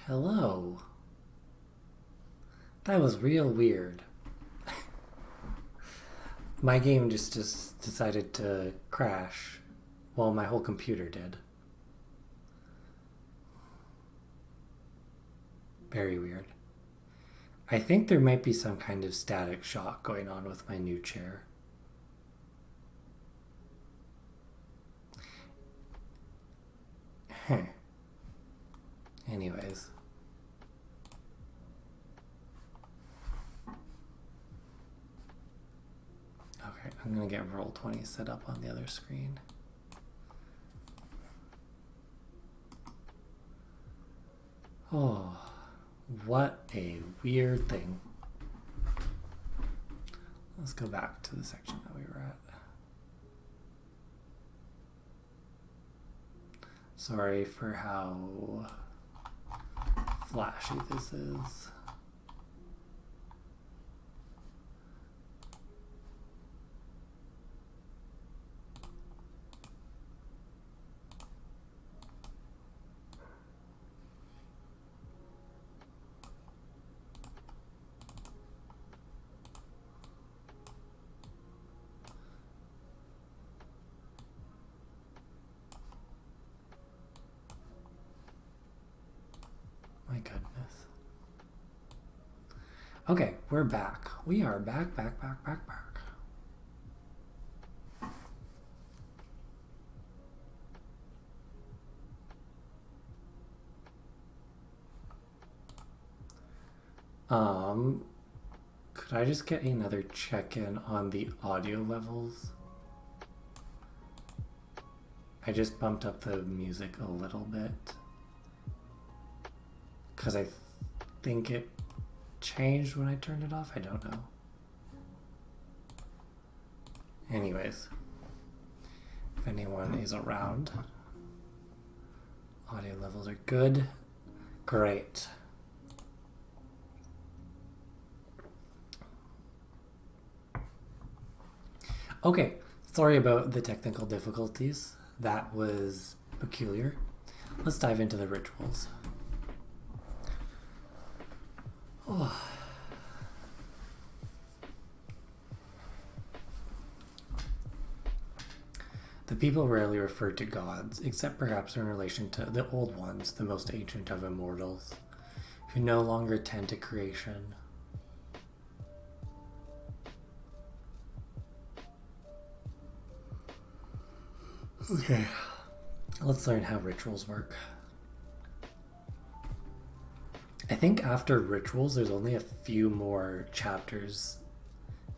Hello. That was real weird. My game just decided to crash. Well, my whole computer did. Very weird. I think there might be some kind of static shock going on with my new chair. Anyways. Okay, I'm gonna get Roll20 set up on the other screen. Oh, what a weird thing. Let's go back to the section that we were at. Sorry for how flashy this is. My goodness. Okay, we're back. We are back. Could I just get another check-in on the audio levels? I just bumped up the music a little bit. Because I think it changed when I turned it off. I don't know. Anyways, if anyone is around, audio levels are good. Great. Okay, sorry about the technical difficulties. That was peculiar. Let's dive into the rituals. Oh. The people rarely referred to gods, except perhaps in relation to the old ones, the most ancient of immortals, who no longer tend to creation. Okay, let's learn how rituals work. I think after rituals, there's only a few more chapters,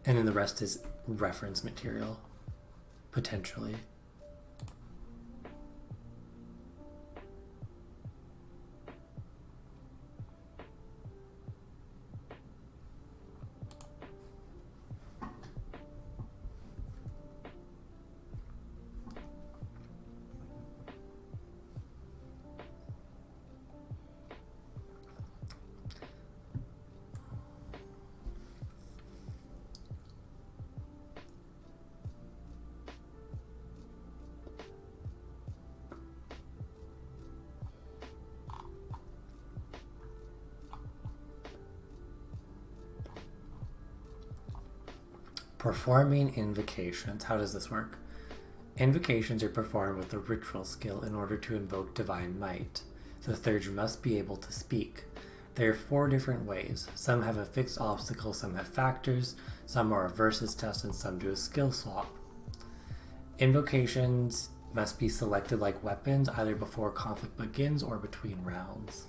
and then the rest is reference material, potentially. Performing invocations. How does this work? Invocations are performed with a ritual skill in order to invoke divine might. The Thurge must be able to speak. There are 4 different ways. Some have a fixed obstacle, some have factors, some are a versus test, and some do a skill swap. Invocations must be selected like weapons, either before conflict begins or between rounds.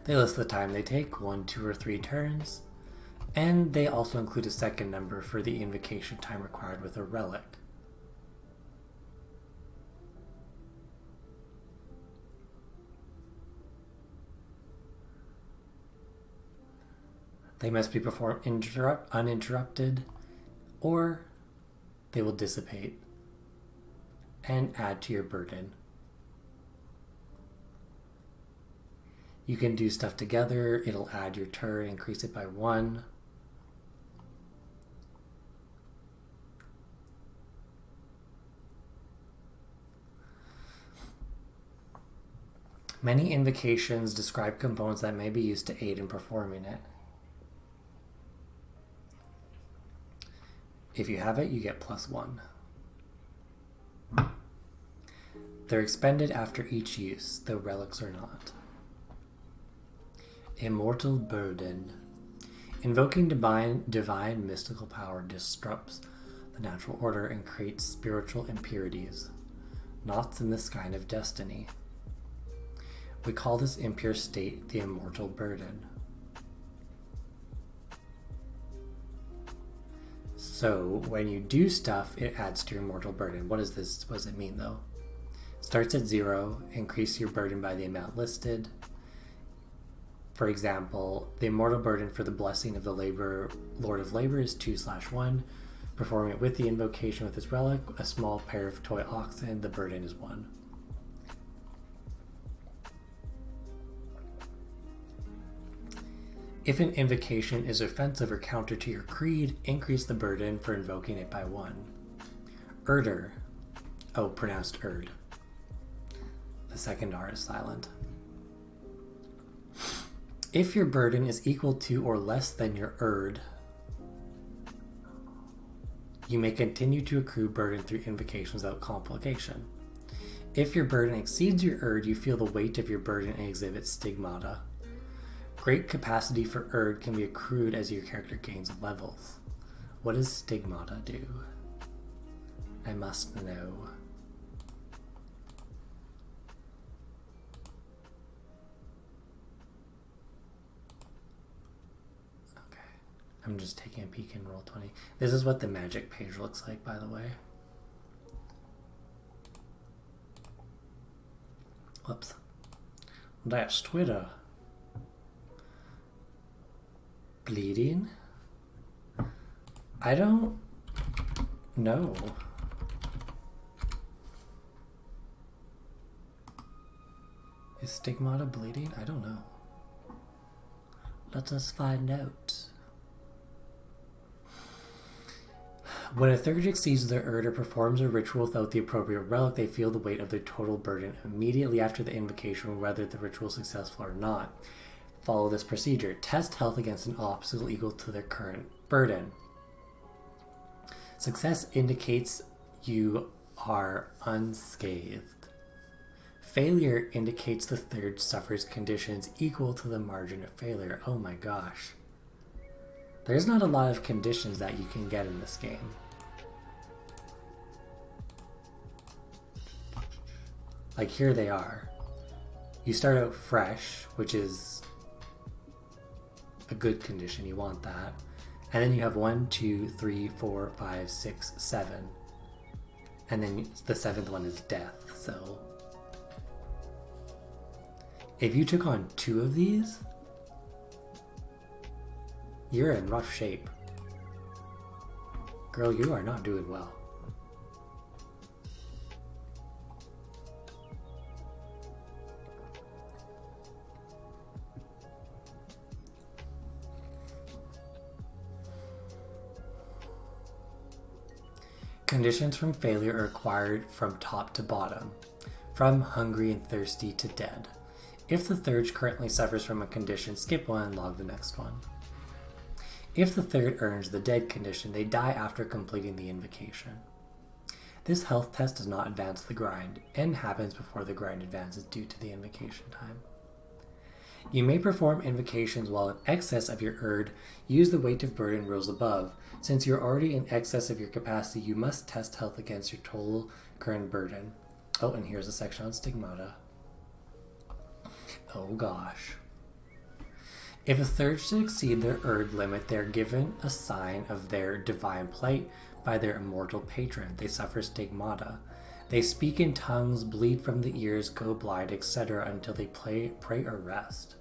They list the time they take, 1, 2, or 3 turns, and they also include a second number for the invocation time required with a relic. They must be performed uninterrupted, or they will dissipate and add to your burden. You can do stuff together. It'll add your turn, increase it by 1. Many invocations describe components that may be used to aid in performing it. If you have it, you get +1. They're expended after each use, though relics are not. Immortal Burden. Invoking divine mystical power disrupts the natural order and creates spiritual impurities, knots in the skein of destiny. We call this impure state the Immortal Burden. So when you do stuff, it adds to your Immortal Burden. What is this? What does it mean though? Starts at 0, increase your burden by the amount listed. For example, the Immortal Burden for the Blessing of the Lord of Labor is 2/1. Performing it with the invocation with this relic, a small pair of toy oxen, the burden is 1. If an invocation is offensive or counter to your creed, increase the burden for invoking it by 1. Urder. Oh, pronounced Erd. The second R is silent. If your burden is equal to or less than your Erd, you may continue to accrue burden through invocations without complication. If your burden exceeds your Erd, you feel the weight of your burden and exhibit Stigmata. Great capacity for Erd can be accrued as your character gains levels. What does Stigmata do? I must know. I'm just taking a peek in Roll20. This is what the magic page looks like, by the way. Whoops. That's Twitter. Bleeding? I don't know. Is Stigmata bleeding? I don't know. Let us find out. When a third exceeds their Erd or performs a ritual without the appropriate relic, they feel the weight of their total burden immediately after the invocation, whether the ritual is successful or not. Follow this procedure. Test health against an obstacle equal to their current burden. Success indicates you are unscathed. Failure indicates the third suffers conditions equal to the margin of failure. Oh my gosh. There's not a lot of conditions that you can get in this game. Like here they are. You start out fresh, which is a good condition, you want that. And then you have 1, 2, 3, 4, 5, 6, 7. And then the 7th one is death, so. If you took on 2 of these, you're in rough shape. Girl, you are not doing well. Conditions from failure are acquired from top to bottom, from hungry and thirsty to dead. If the third currently suffers from a condition, skip one and log the next one. If the third earns the dead condition, they die after completing the invocation. This health test does not advance the grind, and happens before the grind advances due to the invocation time. You may perform invocations while in excess of your Erd. Use the weight of burden rules above. Since you're already in excess of your capacity, you must test health against your total current burden. Oh, and here's a section on Stigmata. Oh gosh. If a third should exceed their Erd limit, they are given a sign of their divine plight by their immortal patron. They suffer Stigmata. They speak in tongues, bleed from the ears, go blind, etc. until they pray or rest.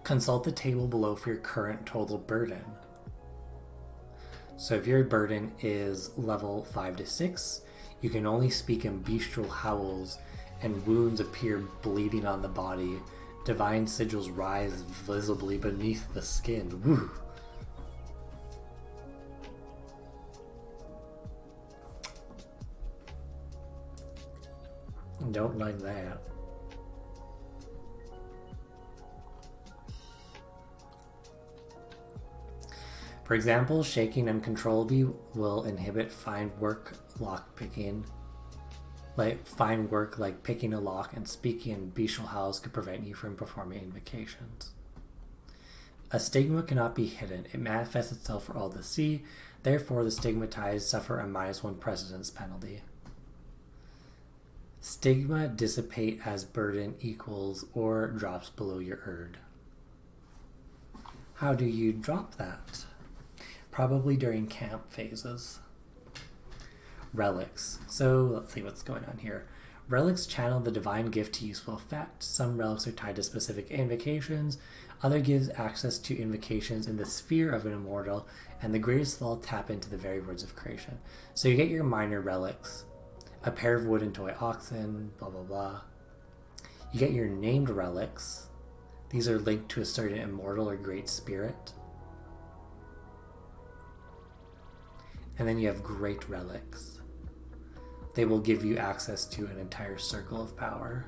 Consult the table below for your current total burden. So if your burden is level 5 to 6, you can only speak in bestial howls, and wounds appear bleeding on the body. Divine sigils rise visibly beneath the skin. Woo. Don't like that. For example, shaking uncontrollably will inhibit fine work lockpicking. Fine work like picking a lock, and speaking in bestial howls could prevent you from performing invocations. A stigma cannot be hidden. It manifests itself for all to see. Therefore, the stigmatized suffer a -1 precedence penalty. Stigma dissipate as burden equals or drops below your Erd. How do you drop that? Probably during camp phases. Relics. So let's see what's going on here. Relics channel the divine gift to useful effect. Some relics are tied to specific invocations. Other gives access to invocations in the sphere of an immortal, and the greatest of all tap into the very words of creation. So you get your minor relics. A pair of wooden toy oxen, blah blah blah. You get your named relics. These are linked to a certain immortal or great spirit. And then you have great relics. They will give you access to an entire circle of power.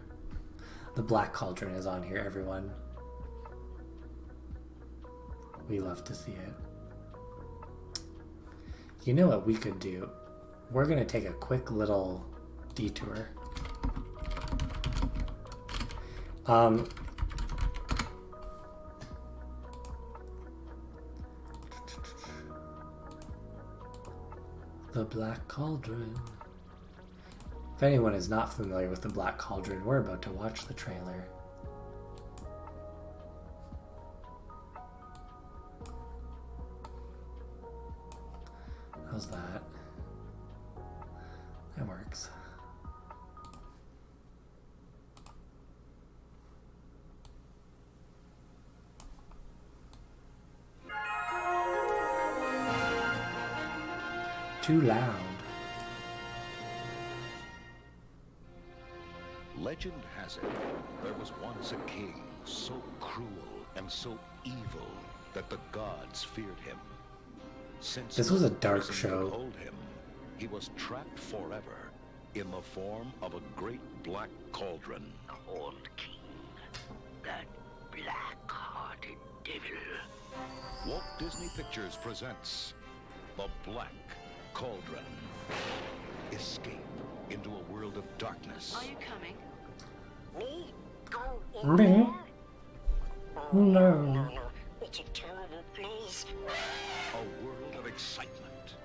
The Black Cauldron is on here, everyone. We love to see it. You know what we could do? We're going to take a quick little detour. The Black Cauldron. If anyone is not familiar with the Black Cauldron, we're about to watch the trailer. How's that? That works. Too loud. Legend has it, there was once a king so cruel and so evil that the gods feared him. Since this was a dark show. Hold him, he was trapped forever in the form of a great black cauldron. The Horned King, that black-hearted devil. Walt Disney Pictures presents The Black Cauldron. Escape into a world of darkness. Are you coming? Me? Go Me? in there? No. No. It's a terrible place. A world of excitement.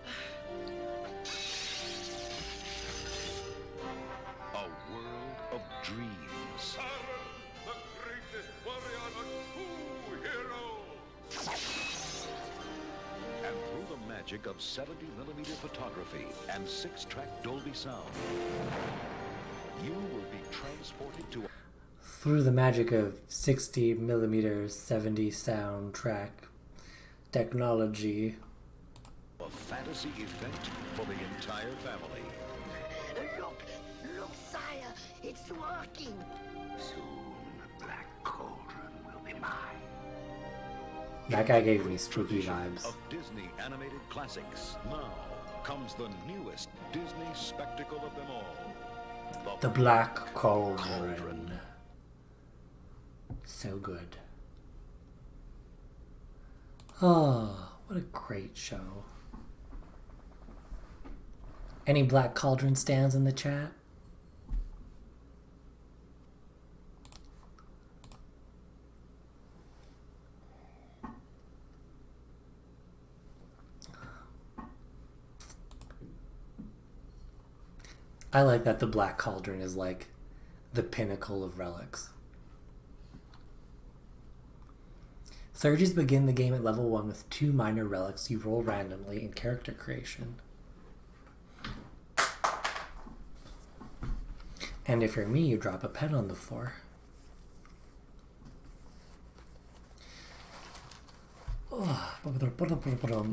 A world of dreams. The greatest warrior of two heroes. And through the magic of 70mm photography and 6-track Dolby sound, you will be transported to Through the magic of 60mm 70 soundtrack technology. a fantasy event for the entire family. Look, sire, it's working. Soon the Black Cauldron will be mine. That guy gave me spooky vibes. Of Disney animated classics. Now comes the newest Disney spectacle of them all. The Black Cauldron. So good. Oh, what a great show. Any Black Cauldron stands in the chat? I like that the Black Cauldron is like the pinnacle of relics. Surges begin the game at level 1 with 2 minor relics you roll randomly in character creation. And if you're me, you drop a pen on the floor.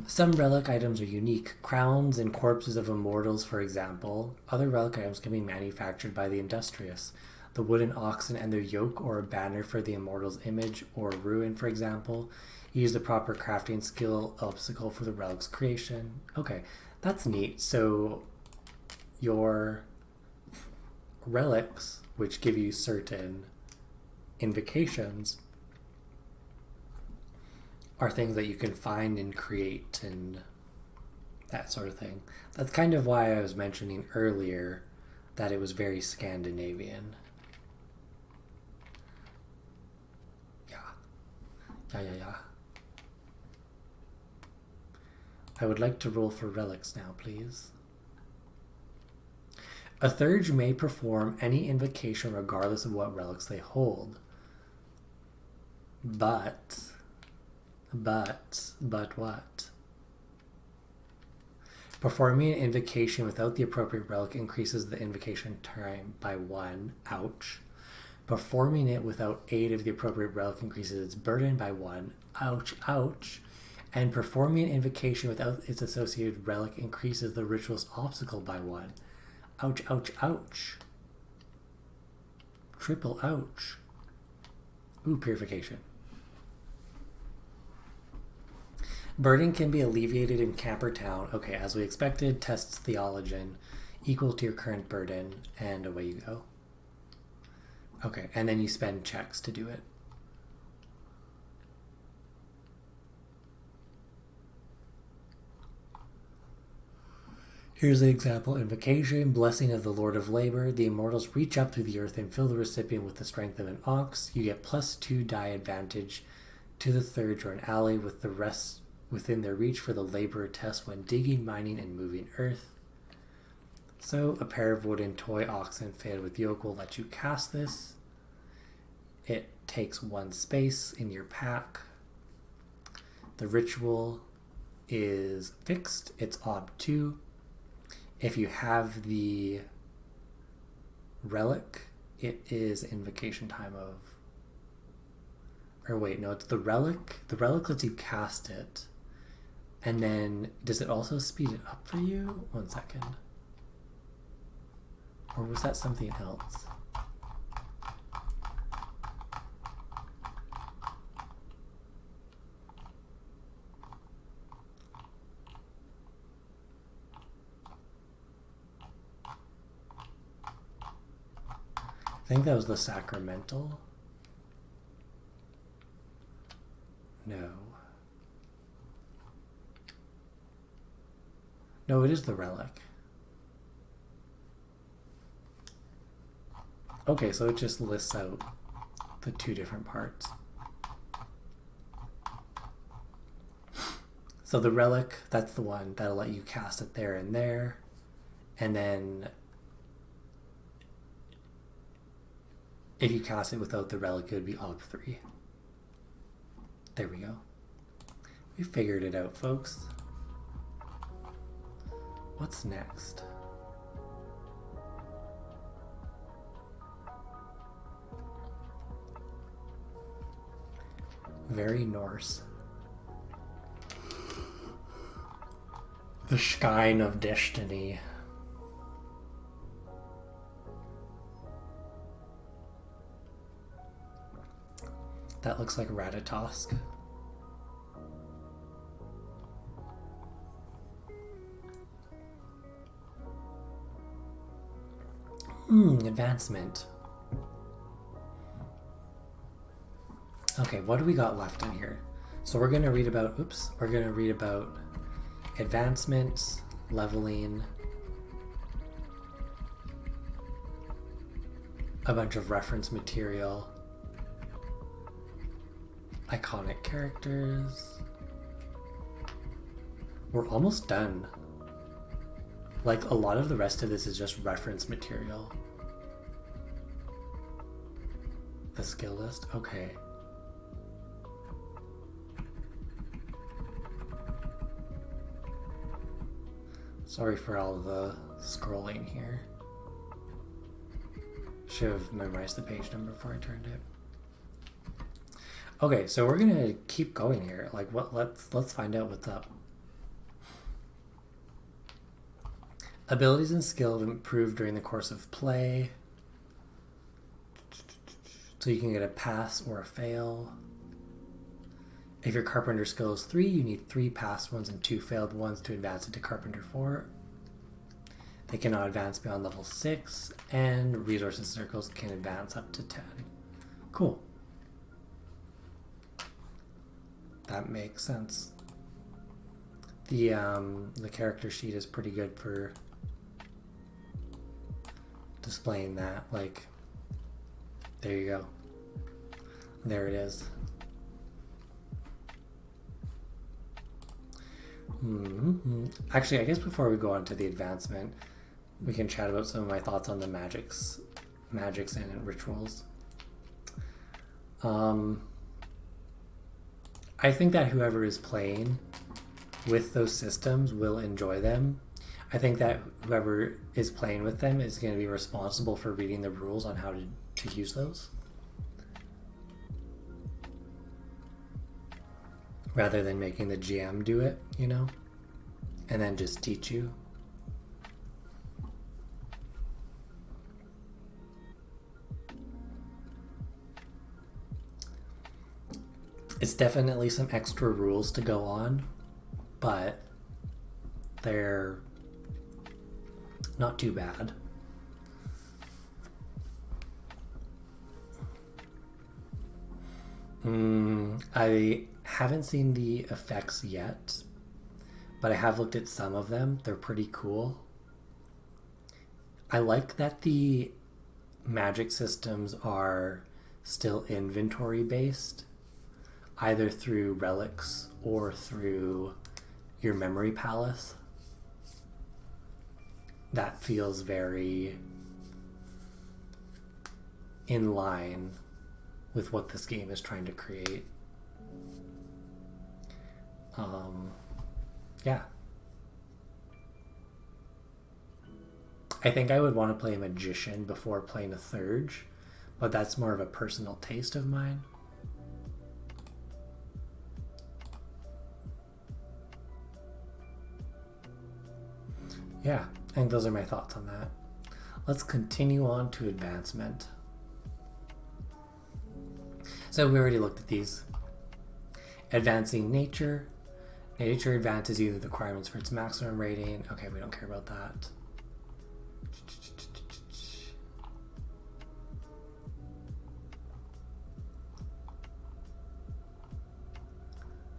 Some relic items are unique. Crowns and corpses of immortals, for example. Other relic items can be manufactured by the industrious. The wooden oxen and their yoke, or a banner for the immortal's image, or a ruin, for example. Use the proper crafting skill obstacle for the relic's creation. Okay, that's neat. So your relics, which give you certain invocations, are things that you can find and create and that sort of thing. That's kind of why I was mentioning earlier that it was very Scandinavian. Yeah. I would like to roll for relics now, please. A third may perform any invocation regardless of what relics they hold. But what? Performing an invocation without the appropriate relic increases the invocation time by 1. Ouch. Performing it without aid of the appropriate relic increases its burden by 1. Ouch, ouch. And performing an invocation without its associated relic increases the ritual's obstacle by 1. Ouch, ouch, ouch. Triple ouch. Ooh, purification. Burden can be alleviated in Camper Town. Okay, as we expected, tests Theologian equal to your current burden, and away you go. Okay, and then you spend checks to do it. Here's an example invocation. Blessing of the Lord of Labor. The immortals reach up through the earth and fill the recipient with the strength of an ox. You get +2 die advantage to the third or an ally with the rest within their reach for the laborer test when digging, mining, and moving earth. So a pair of wooden toy oxen fitted with yoke will let you cast this. It takes 1 space in your pack. The ritual is fixed. It's odd 2. If you have the relic, it is invocation time of... Or wait, no, it's the relic. The relic lets you cast it. And then, does it also speed it up for you? 1 second. Or was that something else? I think that was the sacramental. No. No, it is the relic. Okay, so it just lists out the 2 different parts. So the relic, that's the one that'll let you cast it there and there. And then if you cast it without the relic, it would be ob 3. There we go. We figured it out, folks. What's next? Very Norse. The Shrine of Destiny. That looks like Ratatosk. Advancement. Okay, what do we got left in here? So we're gonna read about, advancements, leveling, a bunch of reference material, iconic characters. We're almost done. Like, a lot of the rest of this is just reference material. The skill list? Okay. Sorry for all the scrolling here. Should have memorized the page number before I turned it. Okay, so we're gonna keep going here. Like, what? Let's find out what's up. Abilities and skill improve during the course of play. So you can get a pass or a fail. If your carpenter skill is 3, you need 3 passed ones and 2 failed ones to advance it to carpenter 4. They cannot advance beyond level 6, and resources circles can advance up to 10. Cool. That makes sense. The character sheet is pretty good for displaying that. Like, there you go. There it is. Actually, I guess before we go on to the advancement, we can chat about some of my thoughts on the magics and rituals. I think that whoever is playing with those systems will enjoy them. I think that whoever is playing with them is going to be responsible for reading the rules on how to use those, rather than making the GM do it, you know, and then just teach you. It's definitely some extra rules to go on, but they're not too bad. I haven't seen the effects yet, but I have looked at some of them. They're pretty cool. I like that the magic systems are still inventory based, either through relics or through your memory palace. That feels very in line with what this game is trying to create. Yeah. I think I would want to play a magician before playing a Thurge, but that's more of a personal taste of mine. Yeah, I think those are my thoughts on that. Let's continue on to advancement. So we already looked at these. Advancing nature. Nature advances you the requirements for its maximum rating. Okay, we don't care about that.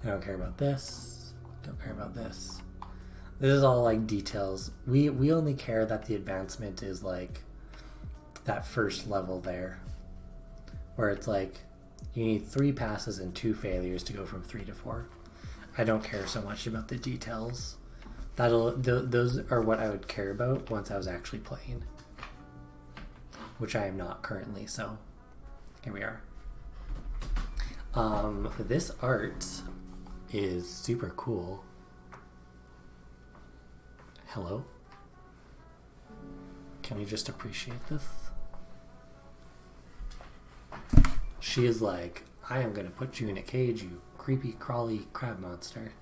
I don't care about this. Don't care about this. This is all like details. We only care that the advancement is like that first level there, where it's like you need 3 passes and 2 failures to go from 3 to 4. I don't care so much about the details. Those are what I would care about once I was actually playing, which I am not currently. So here we are. This art is super cool. Hello? Can you just appreciate this? She is like, I am gonna put you in a cage, you creepy, crawly crab monster.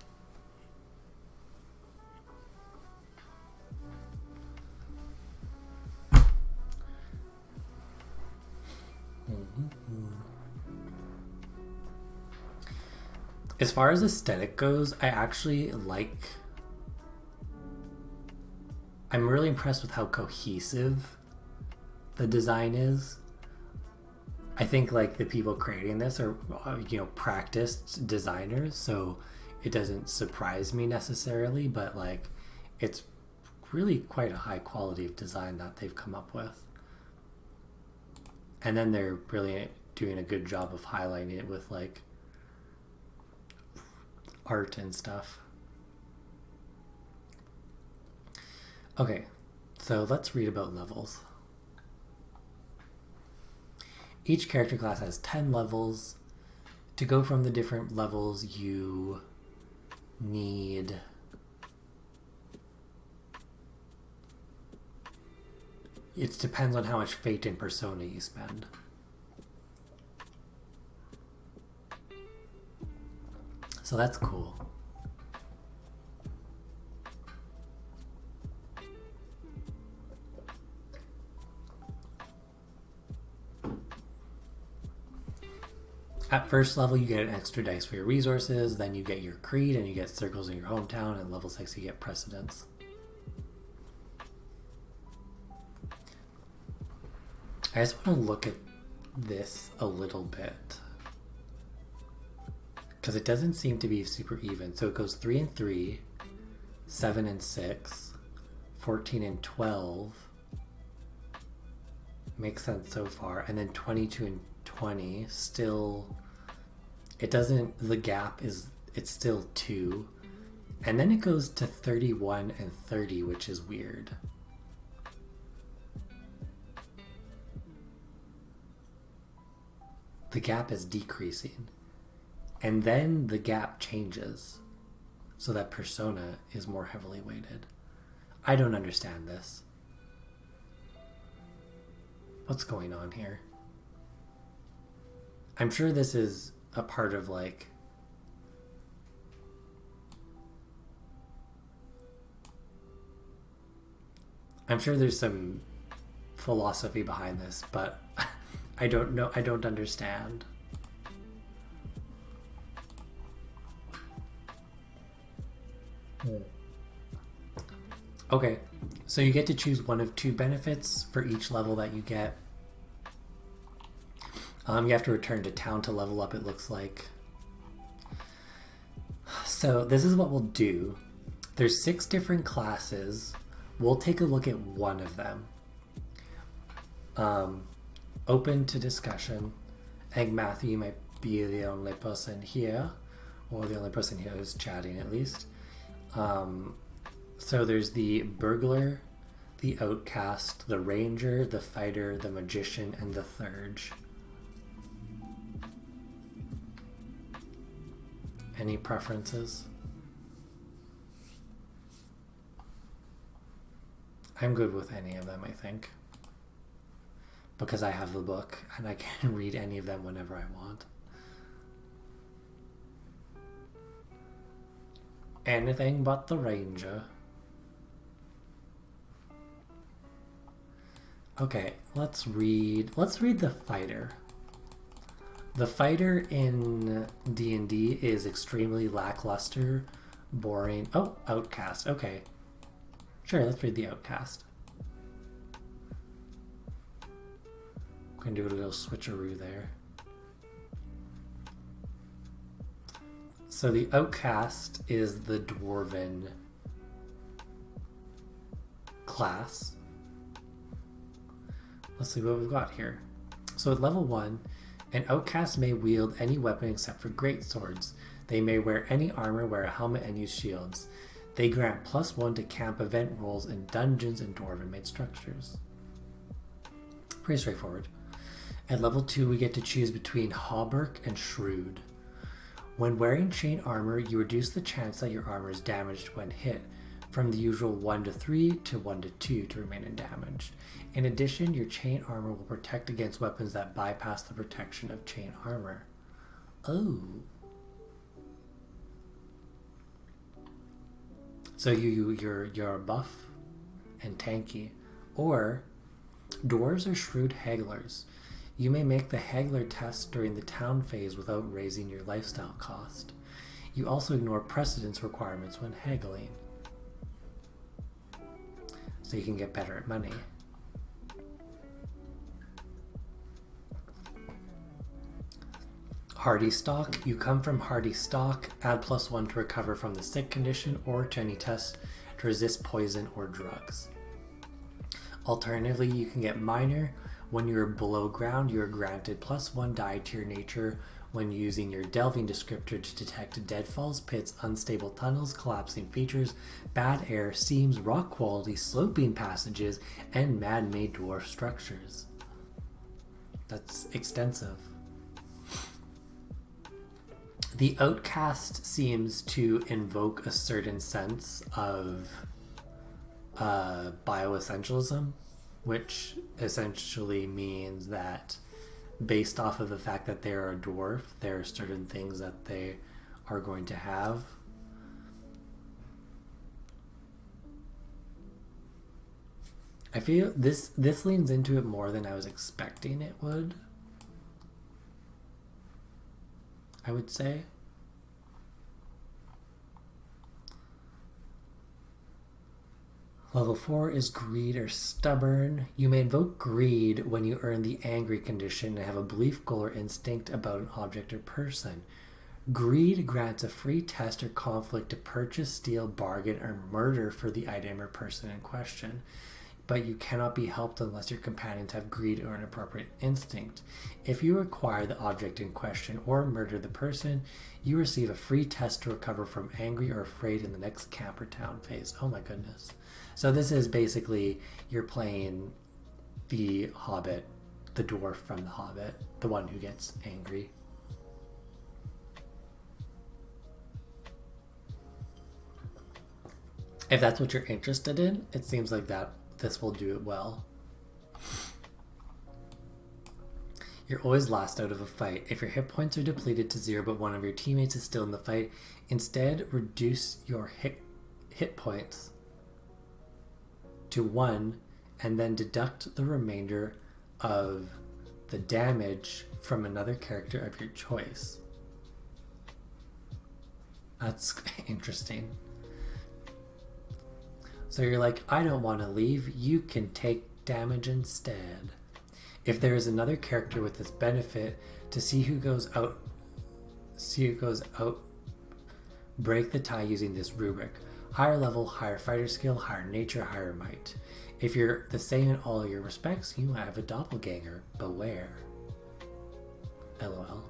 As far as aesthetic goes, I actually like... I'm really impressed with how cohesive the design is. I think like the people creating this are, you know, practiced designers, so it doesn't surprise me necessarily, but like it's really quite a high quality of design that they've come up with. And then they're really doing a good job of highlighting it with like art and stuff. Okay, so let's read about levels. Each character class has 10 levels. To go from the different levels, you need... It depends on how much fate and persona you spend. So that's cool. At first level, you get an extra dice for your resources, then you get your creed, and you get circles in your hometown, and level 6 you get precedence. I just want to look at this a little bit. Because it doesn't seem to be super even. So it goes 3 and 3, 7 and 6, 14 and 12. Makes sense so far. And then 22 and 20. Still, it doesn't, the gap is, it's still 2. And then it goes to 31 and 30, which is weird. The gap is decreasing. And then the gap changes. So that persona is more heavily weighted. I don't understand this. What's going on here? I'm sure this is a part of like... I'm sure there's some philosophy behind this, but I don't know. I don't understand. Okay, so you get to choose one of 2 benefits for each level that you get. You have to return to town to level up, it looks like. So this is what we'll do. There's 6 different classes. We'll take a look at one of them. Open to discussion. I think Matthew, you might be the only person here, or the only person here who's chatting at least. So there's the burglar, the outcast, the ranger, the fighter, the magician, and the thurge. Any preferences? I'm good with any of them, I think. Because I have the book and I can read any of them whenever I want. Anything but the ranger. Okay, let's read the fighter. The fighter in D&D is extremely lackluster, boring. Oh, outcast. Okay. Sure, let's read the outcast. We can do a little switcheroo there. So the outcast is the dwarven class. Let's see what we've got here. So at level 1, an outcast may wield any weapon except for greatswords. They may wear any armor, wear a helmet, and use shields. They grant +1 to camp event rolls in dungeons and dwarven-made structures. Pretty straightforward. At level 2, we get to choose between hauberk and shrewd. When wearing chain armor, you reduce the chance that your armor is damaged when hit, from the usual 1 to 3 to 1 to 2 to remain undamaged. In addition, your chain armor will protect against weapons that bypass the protection of chain armor. Oh. So you're buff and tanky. Or dwarves are shrewd hagglers. You may make the haggler test during the town phase without raising your lifestyle cost. You also ignore precedence requirements when haggling, so you can get better at money. Hardy stock. You come from hardy stock. Add +1 to recover from the sick condition or to any test to resist poison or drugs. Alternatively, you can get minor. When you're below ground, you are granted +1 die to your nature when using your delving descriptor to detect deadfalls, pits, unstable tunnels, collapsing features, bad air, seams, rock quality, sloping passages, and man-made dwarf structures. That's extensive. The outcast seems to invoke a certain sense of bioessentialism, which essentially means that based off of the fact that they're a dwarf, there are certain things that they are going to have. I feel this leans into it more than I was expecting it would, I would say. Level 4 is greed or stubborn. You may invoke greed when you earn the angry condition and have a belief, goal, or instinct about an object or person. Greed grants a free test or conflict to purchase, steal, bargain, or murder for the item or person in question. But you cannot be helped unless your companions have greed or an appropriate instinct. If you acquire the object in question or murder the person, you receive a free test to recover from angry or afraid in the next camp or town phase. Oh my goodness. So this is basically, you're playing the Hobbit, the dwarf from the Hobbit, the one who gets angry. If that's what you're interested in, it seems like this will do it well. You're always last out of a fight. If your hit points are depleted to 0 but one of your teammates is still in the fight, instead reduce your hit points to 1 and then deduct the remainder of the damage from another character of your choice. That's interesting. So you're like, I don't want to leave, you can take damage instead. If there is another character with this benefit, to see who goes out, break the tie using this rubric. Higher level, higher fighter skill, higher nature, higher might. If you're the same in all your respects, you have a doppelganger. Beware. LOL.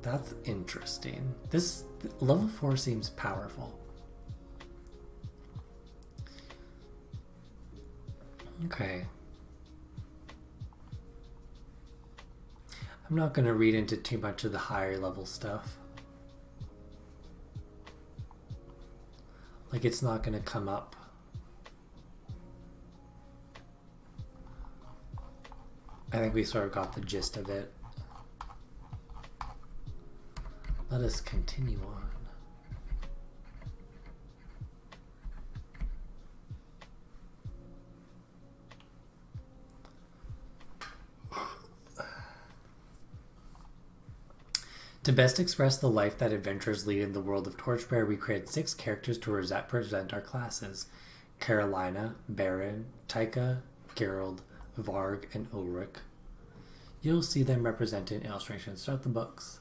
That's interesting. This level 4 seems powerful. Okay. I'm not going to read into too much of the higher level stuff. Like, it's not going to come up. I think we sort of got the gist of it. Let us continue on. To best express the life that adventurers lead in the world of Torchbearer, we created 6 characters to represent our classes: Carolina, Baron, Taika, Gerald, Varg, and Ulrich. You'll see them represented in illustrations throughout the books.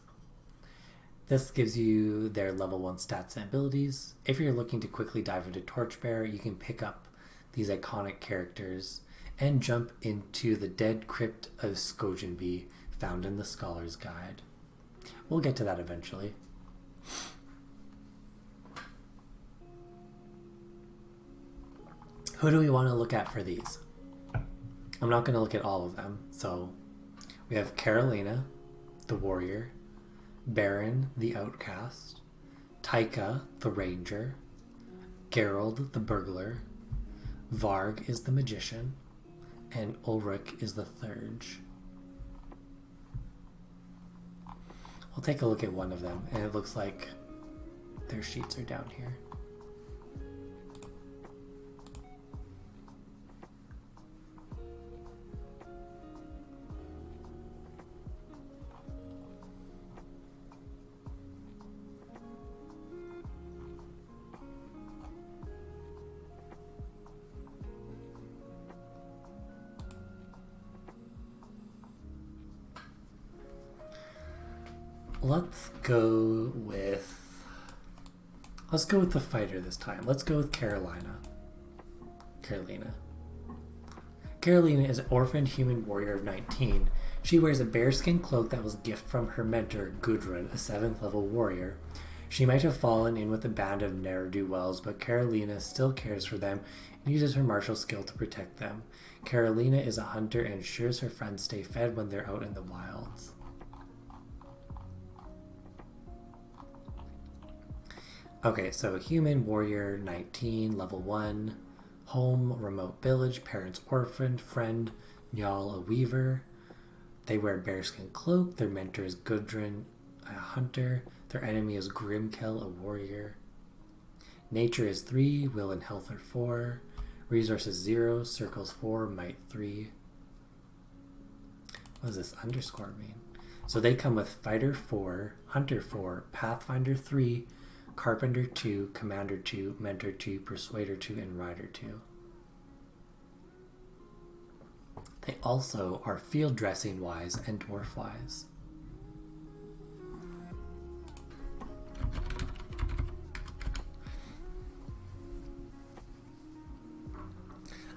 This gives you their level 1 stats and abilities. If you're looking to quickly dive into Torchbearer, you can pick up these iconic characters and jump into the Dead Crypt of Skogenby, found in the Scholar's Guide. We'll get to that eventually. Who do we want to look at for these? I'm not going to look at all of them. So we have Carolina, the warrior, Baron, the outcast, Taika, the ranger, Gerald, the burglar, Varg is the magician, and Ulrich is the thurge. We'll take a look at one of them, and it looks like their sheets are down here. Let's go with the fighter this time. Let's go with Carolina. Carolina is an orphaned human warrior of 19. She wears a bearskin cloak that was a gift from her mentor, Gudrun, a 7th level warrior. She might have fallen in with a band of ne'er-do-wells, but Carolina still cares for them and uses her martial skill to protect them. Carolina is a hunter and ensures her friends stay fed when they're out in the wilds. Okay, so human warrior 19, level 1, home, remote village, parents orphaned, friend, Njal, a weaver. They wear bearskin cloak, their mentor is Gudrun, a hunter, their enemy is Grimkel, a warrior. Nature is 3, will and health are 4, resources 0, circles 4, might 3. What does this underscore mean? So they come with fighter 4, hunter 4, pathfinder 3, Carpenter 2, Commander 2, Mentor 2, Persuader 2, and Rider 2. They also are field dressing wise and dwarf wise.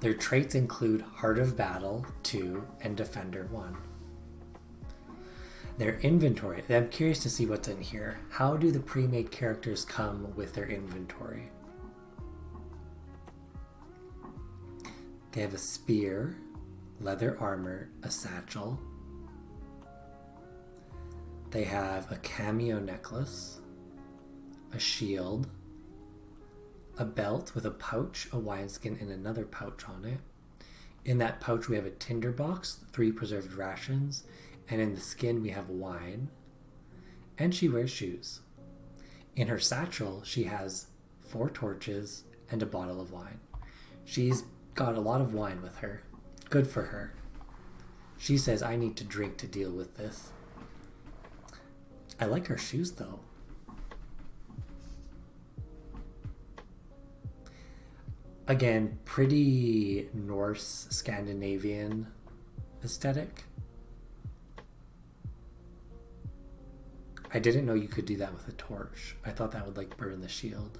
Their traits include Heart of Battle 2 and Defender 1. Their inventory. I'm curious to see what's in here. How do the pre-made characters come with their inventory? They have a spear, leather armor, a satchel. They have a cameo necklace, a shield, a belt with a pouch, a wineskin, and another pouch on it. In that pouch we have a tinderbox, 3 preserved rations, and in the skin we have wine. And she wears shoes. In her satchel she has 4 torches and a bottle of wine. She's got a lot of wine with her. Good for her. She says, I need to drink to deal with this. I like her shoes though. Again, pretty Norse Scandinavian aesthetic. I didn't know you could do that with a torch. I thought that would like burn the shield.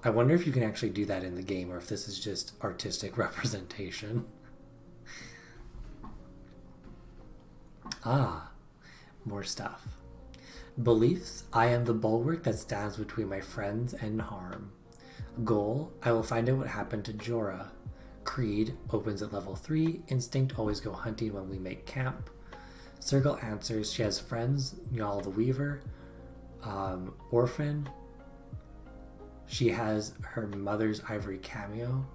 I wonder if you can actually do that in the game or if this is just artistic representation. Ah, more stuff. Beliefs: I am the bulwark that stands between my friends and harm. Goal: I will find out what happened to Jorah. Creed: opens at level 3. Instinct: always go hunting when we make camp. Circle answers: she has friends, Njal the Weaver, Orphan. She has her mother's ivory cameo.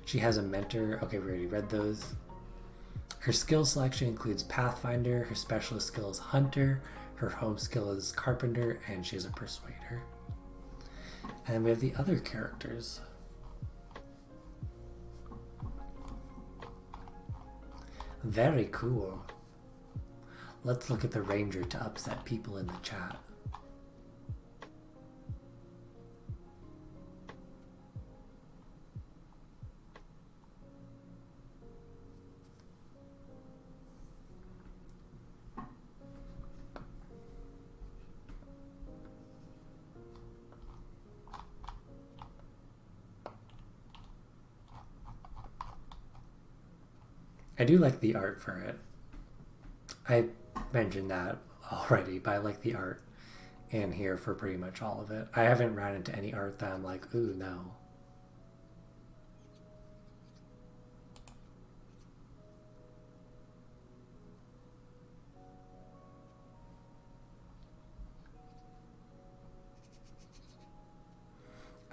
She has a mentor. Okay, we already read those. Her skill selection includes Pathfinder. Her specialist skill is Hunter. Her home skill is Carpenter, and she is a Persuader. And then we have the other characters. Very cool. Let's look at the Ranger to upset people in the chat. I do like the art for it. I mentioned that already, but I like the art in here for pretty much all of it. I haven't ran into any art that I'm like, ooh, no.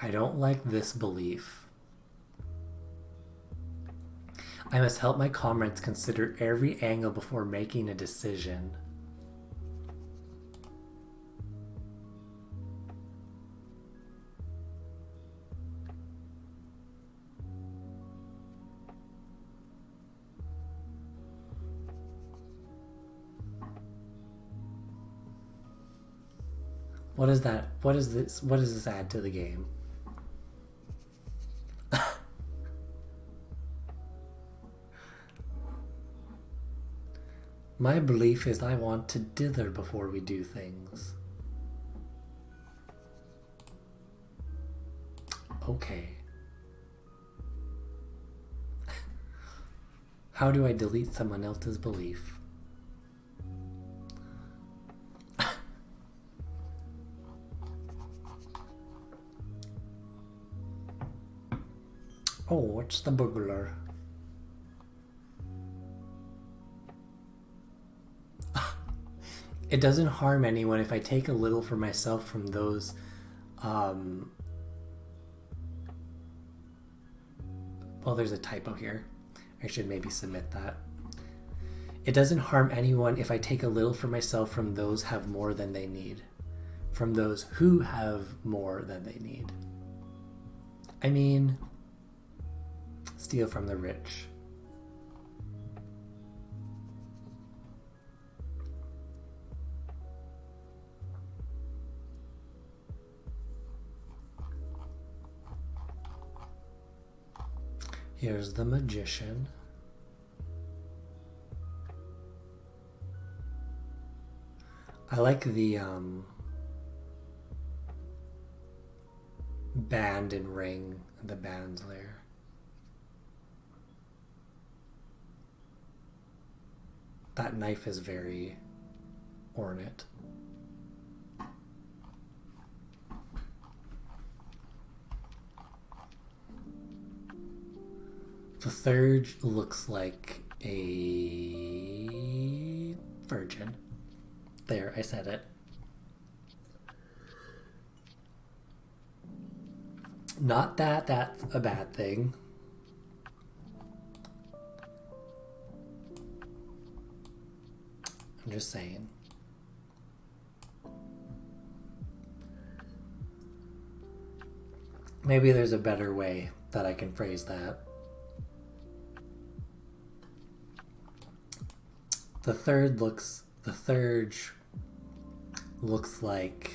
I don't like this belief. I must help my comrades consider every angle before making a decision. What is that? What is this? What does this add to the game? My belief is I want to dither before we do things. Okay. How do I delete someone else's belief? Oh, it's the burglar. It doesn't harm anyone if I take a little for myself from those well, there's a typo here. I should maybe submit that. It doesn't harm anyone if I take a little for myself from those have more than they need. From those who have more than they need. I mean, steal from the rich. Here's the magician. I like the band and ring, the band's layer. That knife is very ornate. The third looks like a virgin. There, I said it. Not that that's a bad thing. I'm just saying. Maybe there's a better way that I can phrase that. The third looks like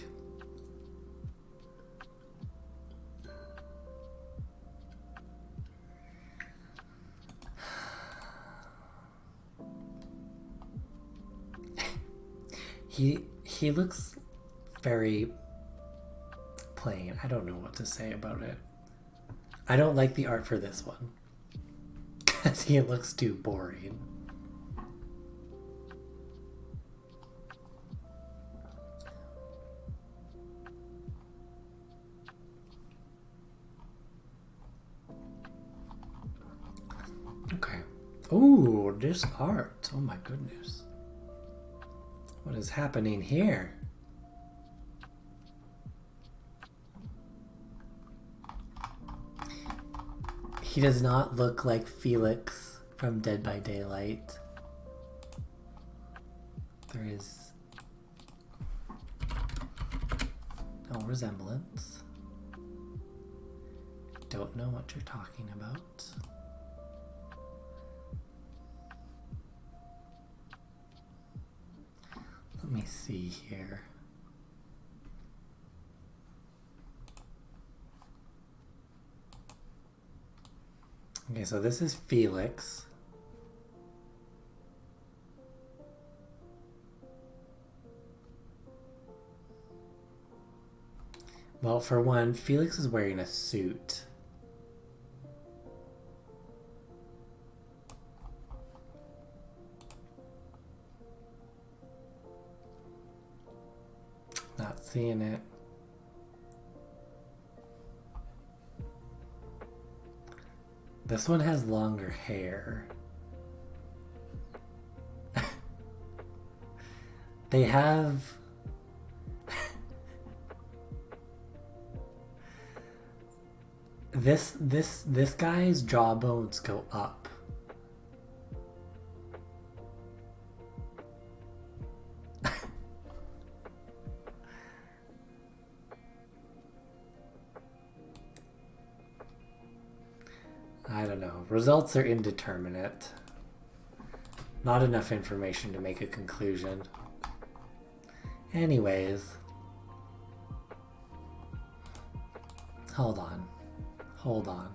he looks very plain. I don't know what to say about it. I don't like the art for this one because he looks too boring. Okay. Ooh, this art. Oh my goodness. What is happening here? He does not look like Felix from Dead by Daylight. There is no resemblance. Don't know what you're talking about. Let me see here. Okay, so this is Felix. Well, for one, Felix is wearing a suit. Not seeing it. This one has longer hair. They have this guy's jawbones go up. I don't know. Results are indeterminate. Not enough information to make a conclusion. Anyways. Hold on. Hold on.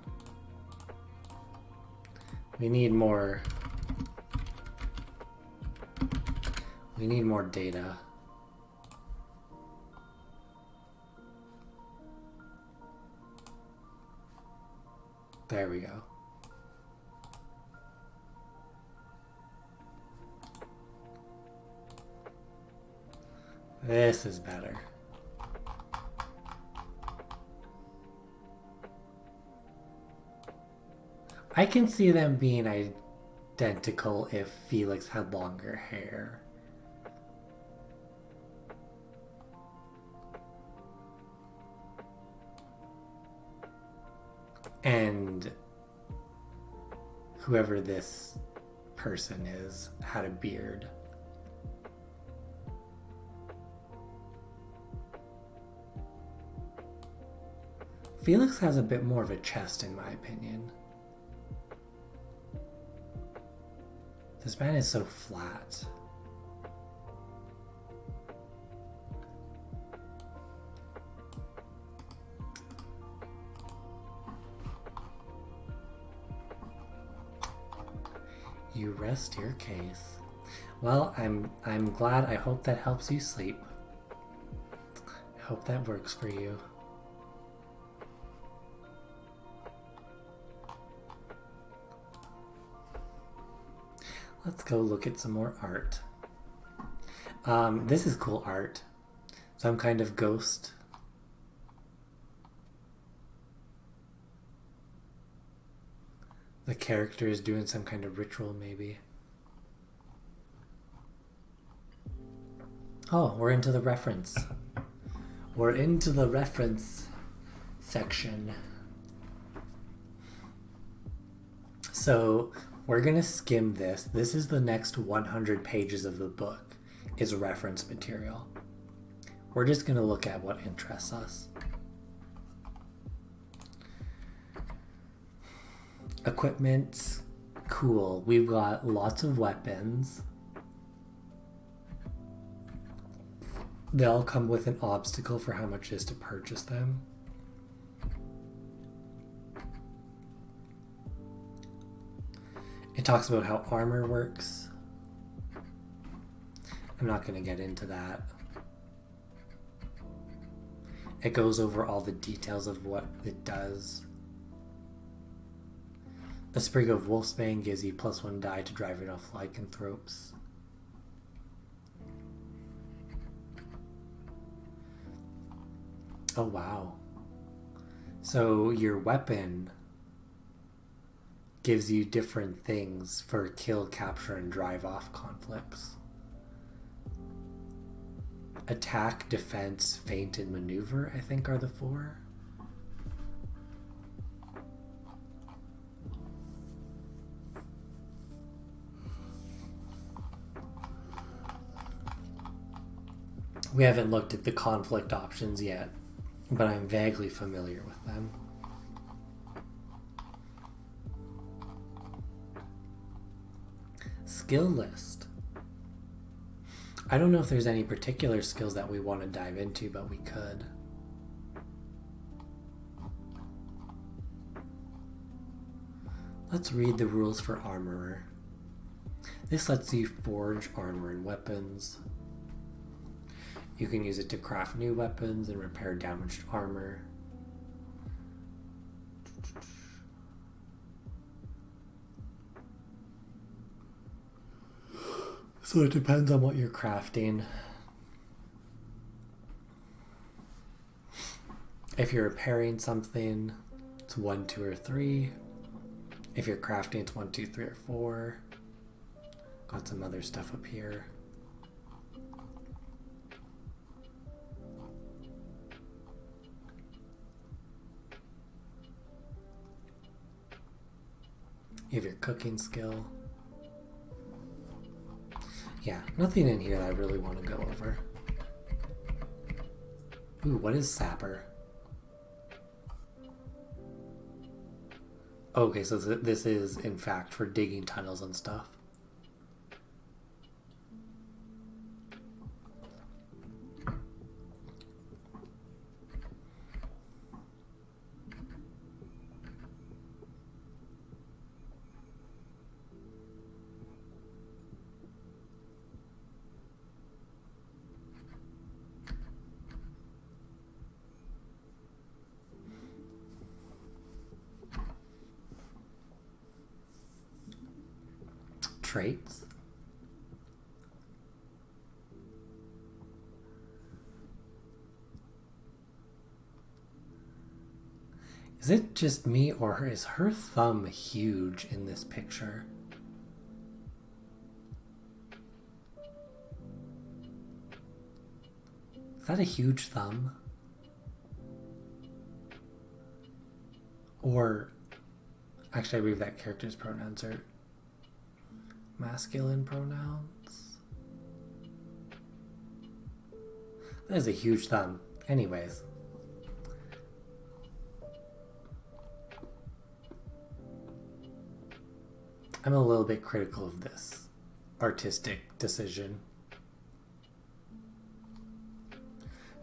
We need more... We need more data. There we go. This is better. I can see them being identical if Felix had longer hair. And whoever this person is had a beard. Felix has a bit more of a chest, in my opinion. This man is so flat. You rest your case. Well, I'm glad. I hope that helps you sleep. I hope that works for you. Let's go look at some more art. This is cool art. Some kind of ghost. The character is doing some kind of ritual, maybe. Oh, we're into the reference. We're into the reference section. So we're gonna skim this. This is the next 100 pages of the book is reference material. We're just gonna look at what interests us. Equipment, cool. We've got lots of weapons. They all come with an obstacle for how much it is to purchase them. It talks about how armor works. I'm not going to get into that. It goes over all the details of what it does. A sprig of wolfsbane gives you +1 die to driving off lycanthropes. Oh wow. So your weapon gives you different things for kill, capture, and drive off conflicts. Attack, defense, feint, and maneuver, I think, are the 4. We haven't looked at the conflict options yet, but I'm vaguely familiar with them. Skill list. I don't know if there's any particular skills that we want to dive into, but we could. Let's read the rules for armorer. This lets you forge armor and weapons. You can use it to craft new weapons and repair damaged armor. So it depends on what you're crafting. If you're repairing something, it's 1, 2, or 3. If you're crafting, it's 1, 2, 3, or 4. Got some other stuff up here. You have your cooking skill. Yeah, nothing in here that I really want to go over. Ooh, what is sapper? Okay, so this is, in fact, for digging tunnels and stuff. Traits. Is it just me, or is her thumb huge in this picture? Is that a huge thumb? Or, actually I believe that character's pronouns are masculine pronouns. That is a huge thumb. Anyways. I'm a little bit critical of this artistic decision.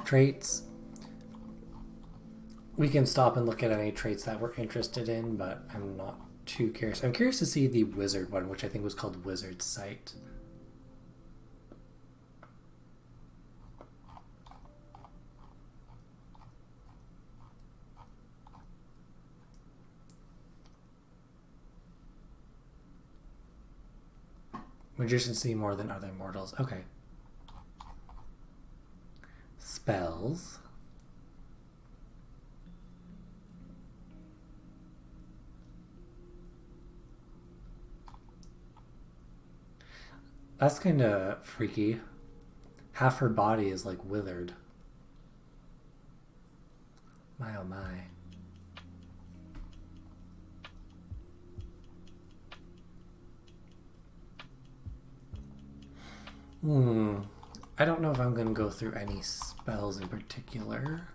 Traits. We can stop and look at any traits that we're interested in, but I'm not too curious. I'm curious to see the wizard one, which I think was called Wizard's Sight. Magicians see more than other mortals. Okay. Spells. That's kind of freaky. Half her body is like withered. My oh my. I don't know if I'm going to go through any spells in particular.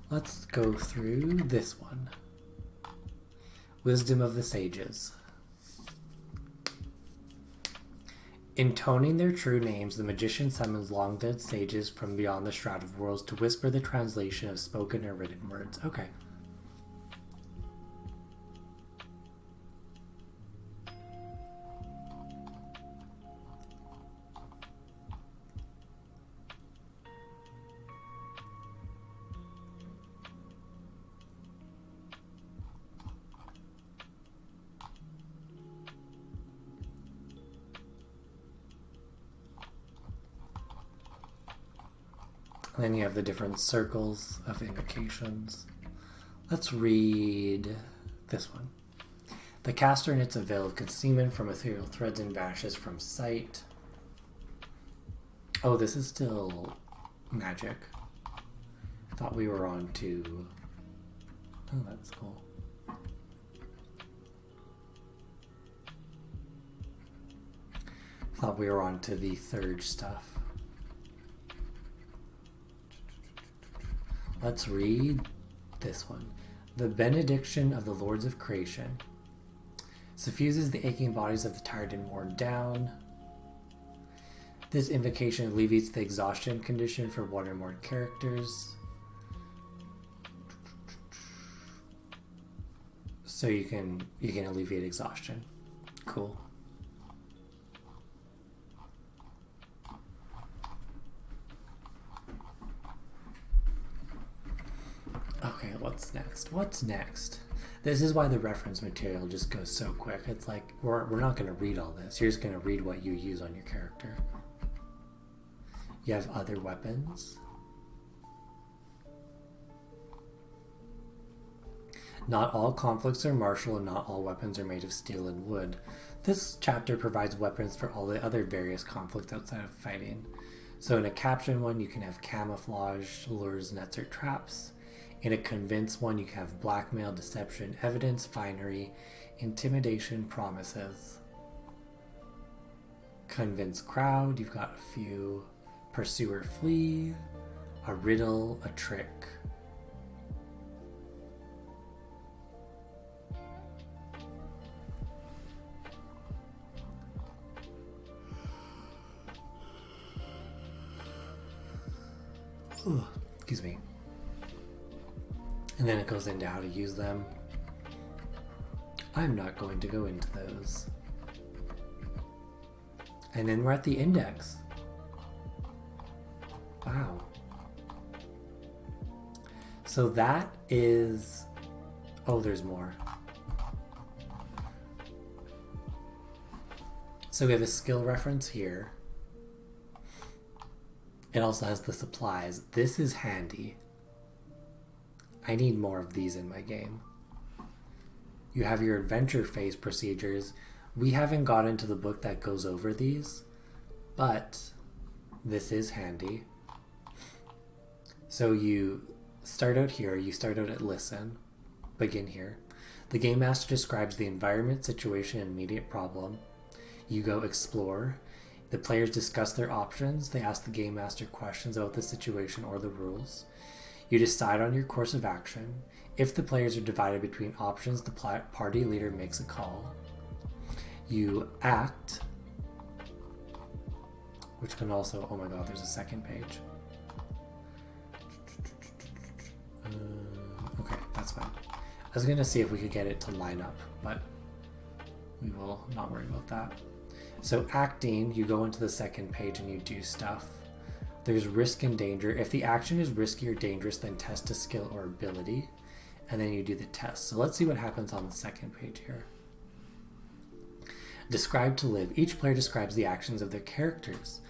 Let's go through this one. Wisdom of the Sages. Intoning their true names, the magician summons long-dead sages from beyond the Shroud of Worlds to whisper the translation of spoken or written words. Okay. And then you have the different circles of invocations. Let's read this one. The caster knits a veil of concealment from ethereal threads and vanishes from sight. Oh, this is still magic. I thought we were on to... Oh, that's cool. Thought we were on to the third stuff. Let's read this one. The benediction of the Lords of Creation suffuses the aching bodies of the tired and worn down. This invocation alleviates the exhaustion condition for one or more characters. So you can alleviate exhaustion. Cool. Okay, what's next? What's next? This is why the reference material just goes so quick. It's like, we're not going to read all this. You're just going to read what you use on your character. You have other weapons. Not all conflicts are martial and not all weapons are made of steel and wood. This chapter provides weapons for all the other various conflicts outside of fighting. So in a caption one, you can have camouflage, lures, nets, or traps. In a convince one, you can have blackmail, deception, evidence, finery, intimidation, promises. Convince crowd, you've got a few. Pursuer flee, a riddle, a trick. Ooh, excuse me. And then it goes into how to use them. I'm not going to go into those. And then we're at the index. Wow. So that is... Oh, there's more. So we have a skill reference here. It also has the supplies. This is handy. I need more of these in my game. You have your adventure phase procedures. We haven't got into the book that goes over these, but this is handy. So you start out here, you start out at listen, begin here. The game master describes the environment, situation, and immediate problem. You go explore. The players discuss their options. They ask the game master questions about the situation or the rules. You decide on your course of action. If the players are divided between options, the party leader makes a call. You act, which can also, oh my god, there's a second page. Okay, that's fine. I was gonna see if we could get it to line up, but we will not worry about that. So acting, you go into the second page and you do stuff. There's risk and danger. If the action is risky or dangerous, then test a skill or ability, and then you do the test. So let's see what happens on the second page here. Describe to live. Each player describes the actions of their characters.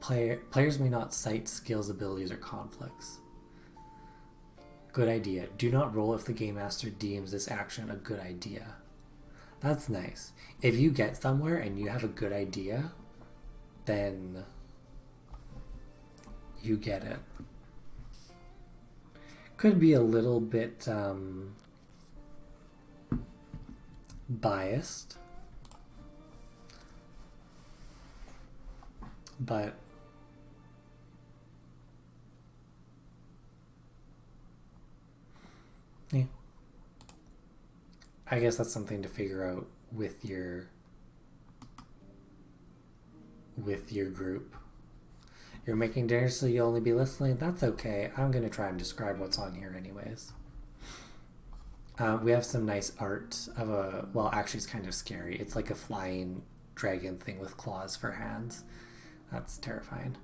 Players may not cite skills, abilities, or conflicts. Good idea. Do not roll if the game master deems this action a good idea. That's nice. If you get somewhere and you have a good idea, then you get it. Could be a little bit biased, but yeah, I guess that's something to figure out with your group. You're making dinner so you'll only be listening. That's okay. I'm going to try and describe what's on here anyways. We have some nice art of a, well, actually it's kind of scary. It's like a flying dragon thing with claws for hands. That's terrifying.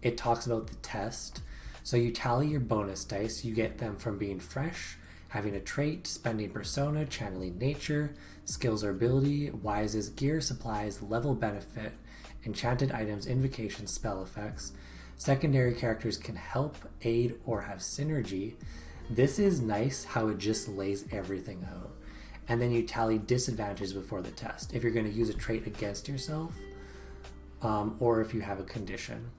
It talks about the test. So you tally your bonus dice. You get them from being fresh, having a trait, spending persona, channeling nature, skills or ability, wises, gear, supplies, level benefit, enchanted items, invocations, spell effects. Secondary characters can help, aid, or have synergy. This is nice how it just lays everything out. And then you tally disadvantages before the test. If you're going to use a trait against yourself, or if you have a condition.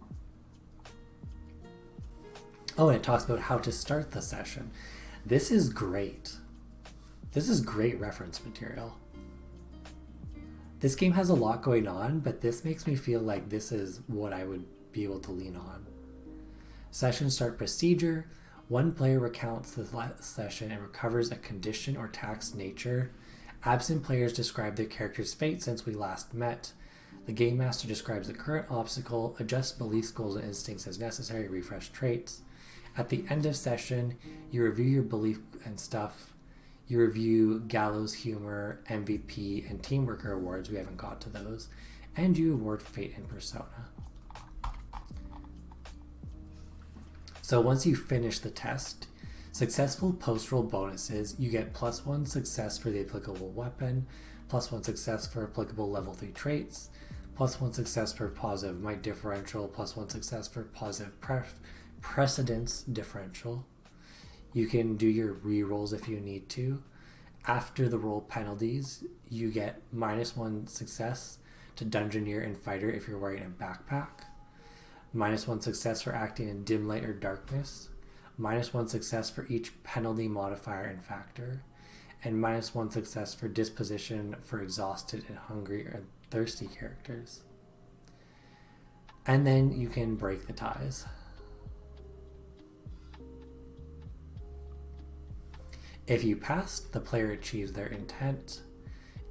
Oh, and it talks about how to start the session. This is great. This is great reference material. This game has a lot going on, but this makes me feel like this is what I would be able to lean on. Session start procedure. One player recounts the session and recovers a condition or tax nature. Absent players describe their character's fate since we last met. The game master describes the current obstacle, adjusts beliefs, goals, and instincts as necessary, refresh traits. At the end of session, you review your belief and stuff. You review Gallows Humor, MVP, and Team Worker awards. We haven't got to those. And you award Fate and Persona. So once you finish the test, successful post-roll bonuses, you get +1 success for the applicable weapon, +1 success for applicable level 3 traits, +1 success for positive might differential, +1 success for positive precedence differential. You can do your re-rolls if you need to. After the roll penalties, you get -1 success to Dungeoneer and Fighter if you're wearing a backpack. -1 success for acting in dim light or darkness. -1 success for each penalty modifier and factor. And -1 success for disposition for exhausted and hungry or thirsty characters. And then you can break the ties. If you passed, the player achieves their intent.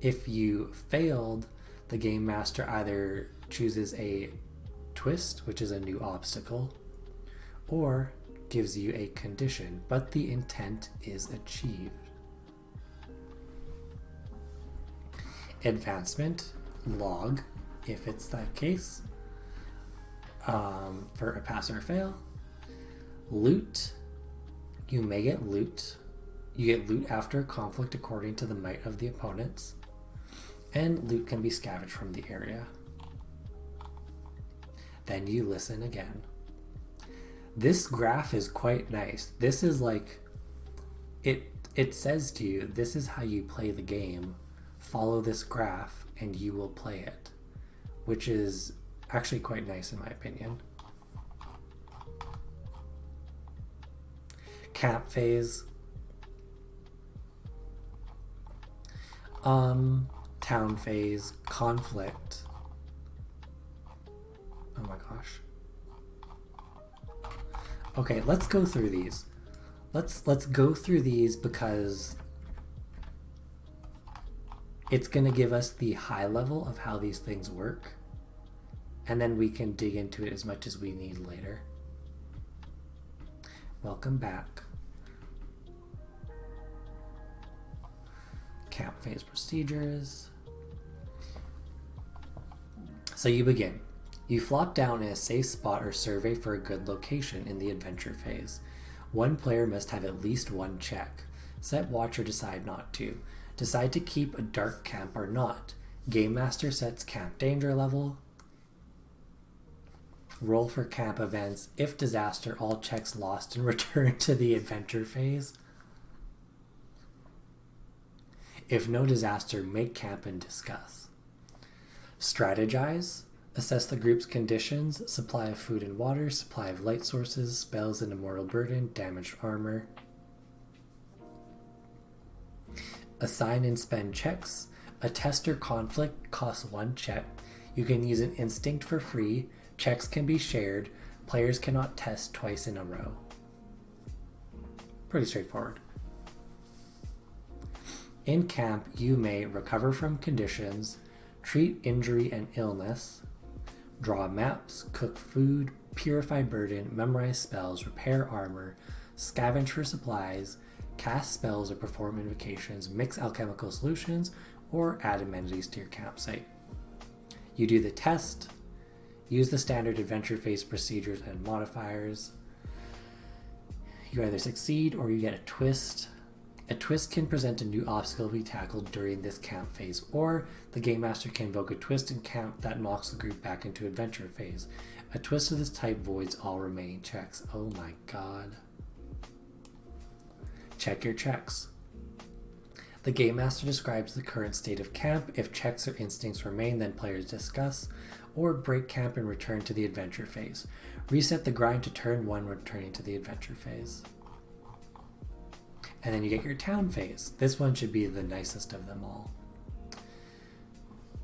If you failed, the game master either chooses a twist, which is a new obstacle, or gives you a condition, but the intent is achieved. Advancement, log, if it's that case, for a pass or fail. Loot, you may get loot. You get loot after conflict according to the might of the opponents, and loot can be scavenged from the area. Then you listen again. This graph is quite nice. This is like, it says to you, this is how you play the game. Follow this graph and you will play it, which is actually quite nice in my opinion. Camp phase. Town phase, conflict. Oh my gosh. Okay, let's go through these. Let's go through these because it's going to give us the high level of how these things work, and then we can dig into it as much as we need later. Welcome back. Camp phase procedures. So you begin. You flop down in a safe spot or survey for a good location in the adventure phase. One player must have at least one check. Set watch or decide not to. Decide to keep a dark camp or not. Game Master sets camp danger level. Roll for camp events. If disaster, all checks lost and return to the adventure phase. If no disaster, make camp and discuss. Strategize. Assess the group's conditions, supply of food and water, supply of light sources, spells and immortal burden, damaged armor. Assign and spend checks. A test or conflict costs 1 check. You can use an instinct for free. Checks can be shared. Players cannot test twice in a row. Pretty straightforward. In camp, you may recover from conditions, treat injury and illness, draw maps, cook food, purify burden, memorize spells, repair armor, scavenge for supplies, cast spells or perform invocations, mix alchemical solutions, or add amenities to your campsite. You do the test, use the standard adventure phase procedures and modifiers. You either succeed or you get a twist. A twist can present a new obstacle to be tackled during this camp phase, or the Game Master can invoke a twist in camp that knocks the group back into adventure phase. A twist of this type voids all remaining checks. Oh my god. Check your checks. The Game Master describes the current state of camp. If checks or instincts remain, then players discuss, or break camp and return to the adventure phase. Reset the grind to turn 1 returning to the adventure phase. And then you get your town phase. This one should be the nicest of them all.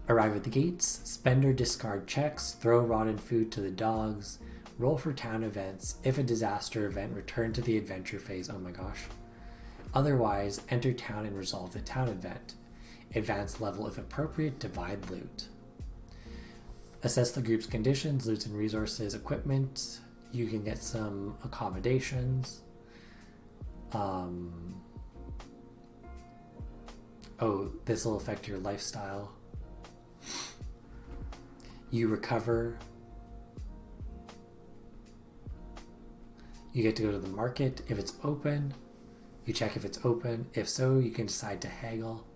Arrive at the gates, spend or discard checks, throw rotten food to the dogs, roll for town events. If a disaster event, return to the adventure phase. Oh my gosh. Otherwise, enter town and resolve the town event. Advance level if appropriate, divide loot. Assess the group's conditions, loot and resources, equipment. You can get some accommodations. Oh, this will affect your lifestyle. You recover. You get to go to the market if it's open. You check if it's open. If so, you can decide to haggle.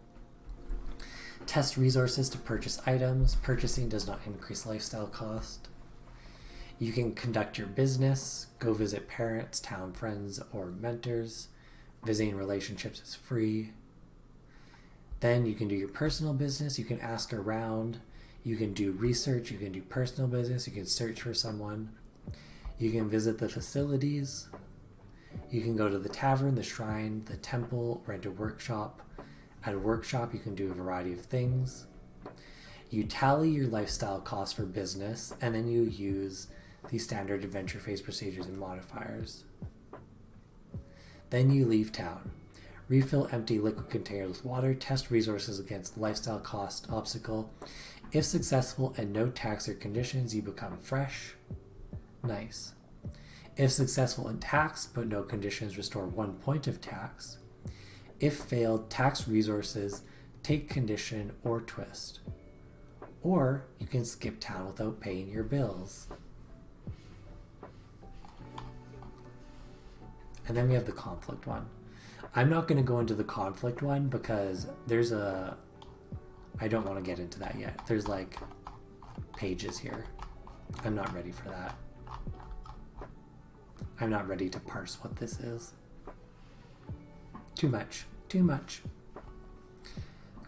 Test resources to purchase items. Purchasing does not increase lifestyle cost. You can conduct your business, go visit parents, town friends, or mentors. Visiting relationships is free. Then you can do your personal business. You can ask around. You can do research. You can do personal business. You can search for someone. You can visit the facilities. You can go to the tavern, the shrine, the temple, rent a workshop. At a workshop, you can do a variety of things. You tally your lifestyle costs for business, and then you use the standard adventure phase procedures and modifiers. Then you leave town. Refill empty liquid containers with water. Test resources against lifestyle cost obstacle. If successful and no tax or conditions, you become fresh. Nice. If successful and taxed but no conditions, restore 1 point of tax. If failed, tax resources, take condition, or twist. Or you can skip town without paying your bills. And then we have the conflict one. I'm not going to go into the conflict one because there's a... I don't want to get into that yet. There's like pages here. I'm not ready for that. I'm not ready to parse what this is. Too much. Too much.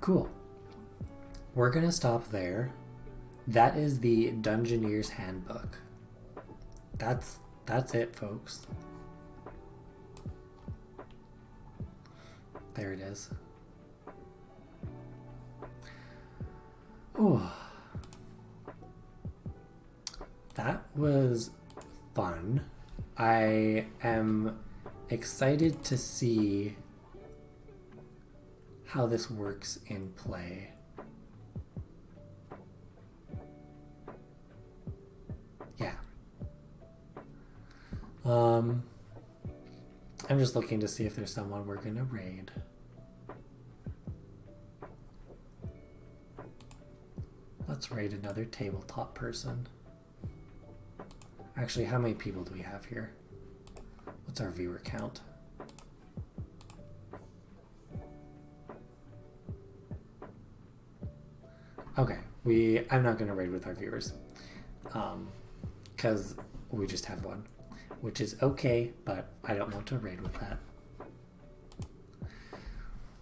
Cool. We're going to stop there. That is the Dungeoneer's Handbook. That's it, folks. There it is. Oh, that was fun. I am excited to see how this works in play. Yeah. I'm just looking to see if there's someone we're gonna raid. Let's raid another tabletop person. Actually, how many people do we have here? What's our viewer count? Okay, I'm not gonna raid with our viewers. Because we just have one. Which is okay, but I don't want to raid with that.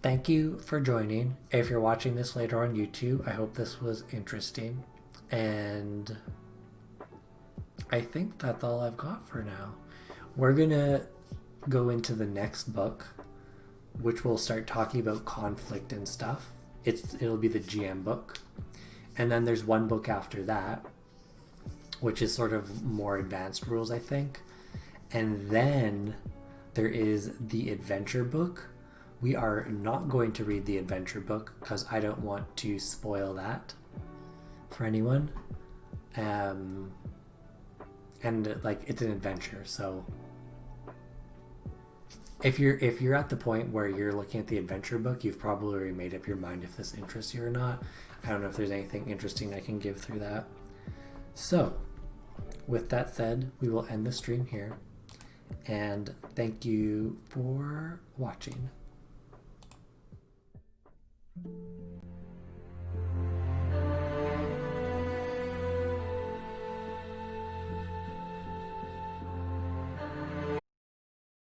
Thank you for joining. If you're watching this later on YouTube, I hope this was interesting. And I think that's all I've got for now. We're gonna go into the next book, which will start talking about conflict and stuff. It'll be the GM book. And then there's one book after that, which is sort of more advanced rules, I think. And then there is the adventure book. We are not going to read the adventure book because I don't want to spoil that for anyone. And like, it's an adventure, so if you're at the point where you're looking at the adventure book, you've probably already made up your mind if this interests you or not. I don't know if there's anything interesting I can give through that. So with that said, we will end the stream here, and thank you for watching.